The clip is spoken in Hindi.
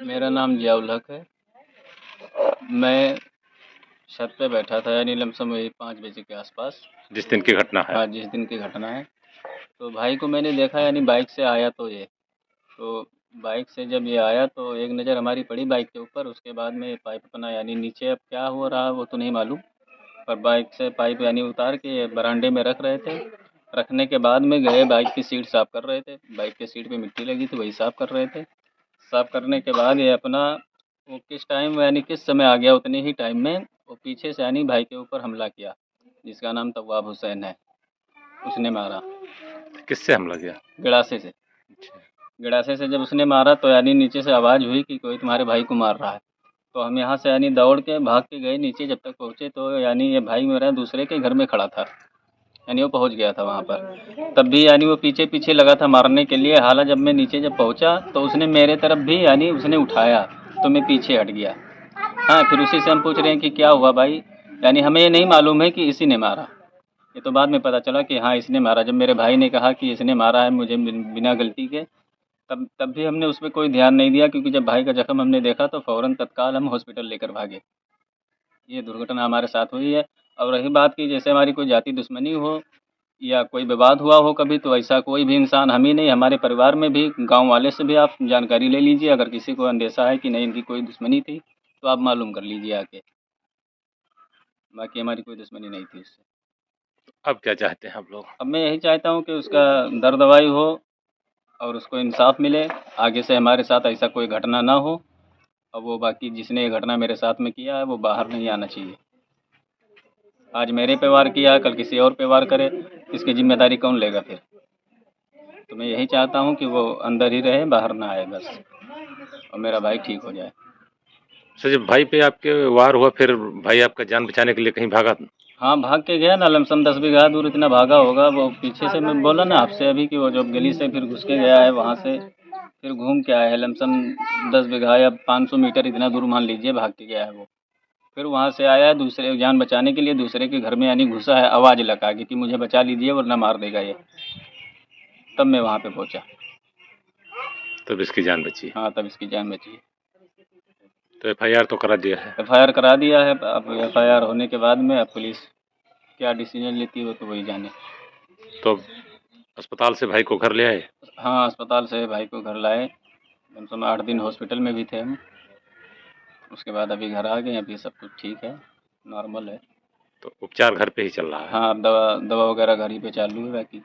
मेरा नाम जियाउल हक है। मैं छत पे बैठा था यानी लमसम वही 5 बजे के आसपास। जिस दिन की घटना है। हाँ, जिस दिन की घटना है। तो भाई को मैंने देखा यानी बाइक से आया तो बाइक से जब ये आया तो एक नज़र हमारी पड़ी बाइक के ऊपर। उसके बाद में पाइप अपना यानी नीचे अब क्या हो रहा वो तो नहीं मालूम, पर बाइक से पाइप यानी उतार के बरामदे में रख रहे थे। रखने के बाद में गए बाइक की सीट साफ़ कर रहे थे। बाइक की सीट पे मिट्टी लगी थी, वही साफ़ कर रहे थे। साफ़ करने के बाद ये अपना वो किस टाइम यानी किस समय आ गया, उतने ही टाइम में वो पीछे से यानी भाई के ऊपर हमला किया, जिसका नाम तव्वाब हुसैन है। उसने मारा किससे हमला किया? गड़ासे से। अच्छा। गड़ासे से जब उसने मारा तो यानी नीचे से आवाज़ हुई कि कोई तुम्हारे भाई को मार रहा है। तो हम यहाँ से यानी दौड़ के भाग के गए नीचे। जब तक पहुँचे तो यानी ये भाई मेरा दूसरे के घर में खड़ा था, यानी वो पहुँच गया था वहाँ पर। तब भी यानी वो पीछे लगा था मारने के लिए। हालांकि जब मैं नीचे जब पहुँचा तो उसने मेरे तरफ भी यानी उसने उठाया तो मैं पीछे हट गया। हाँ, फिर उसी से हम पूछ रहे हैं कि क्या हुआ भाई, यानी हमें ये नहीं मालूम है कि इसी ने मारा। ये तो बाद में पता चला कि हाँ इसने मारा। जब मेरे भाई ने कहा कि इसने मारा है मुझे बिना गलती के, तब तब भी हमने उस पर कोई ध्यान नहीं दिया, क्योंकि जब भाई का जख्म हमने देखा तो फ़ौरन तत्काल हम हॉस्पिटल लेकर भागे। ये दुर्घटना हमारे साथ हुई है। और रही बात की जैसे हमारी कोई जाति दुश्मनी हो या कोई विवाद हुआ हो कभी, तो ऐसा कोई भी इंसान, हम ही नहीं हमारे परिवार में भी, गांव वाले से भी आप जानकारी ले लीजिए। अगर किसी को अंदेशा है कि नहीं इनकी कोई दुश्मनी थी तो आप मालूम कर लीजिए आके। बाकी हमारी कोई दुश्मनी नहीं थी उससे। अब क्या चाहते हैं आप लोग? अब मैं यही चाहता हूँ कि उसका दर्द दवाई हो और उसको इंसाफ मिले। आगे से हमारे साथ ऐसा कोई घटना ना हो। और वो बाकी जिसने ये घटना मेरे साथ में किया है वो बाहर नहीं आना चाहिए। आज मेरे पे वार किया, कल किसी और पे वार करे, इसकी जिम्मेदारी कौन लेगा फिर? तो मैं यही चाहता हूँ कि वो अंदर ही रहे, बाहर ना आए बस, और मेरा भाई ठीक हो जाए। सर, जब भाई पे आपके वार हुआ फिर भाई आपका जान बचाने के लिए कहीं भागा? हाँ, भाग के गया ना, लमसम 10 बीघा दूर इतना भागा होगा वो। पीछे से मैं बोला ना आपसे अभी कि वो जो गली से फिर घुस के गया है, वहाँ से फिर घूम के आया है। लमसम 10 बीघा या 500 मीटर इतना दूर मान लीजिए भाग के गया है वो। फिर वहाँ से आया है दूसरे जान बचाने के लिए, दूसरे के घर में यानी घुसा है, आवाज़ लगा के कि मुझे बचा लीजिए वरना मार देगा ये। तब मैं वहाँ पे पहुँचा। तब इसकी जान बची। हाँ, तब इसकी जान बची। तो एफआईआर तो करा दिया है? एफआईआर करा दिया है। अब एफआईआर होने के बाद में अब पुलिस क्या डिसीजन लेती है वो तो वही जाने। तो अस्पताल से भाई को घर ले आए? हाँ, अस्पताल से भाई को घर लाए। कम से कम 8 दिन हॉस्पिटल में भी थे हम। उसके बाद अभी घर आ गए, अभी सब कुछ ठीक है, नॉर्मल है। तो उपचार घर पे ही चल रहा है? हाँ, अब दवा दवा वगैरह घर ही पे चालू है बाकी।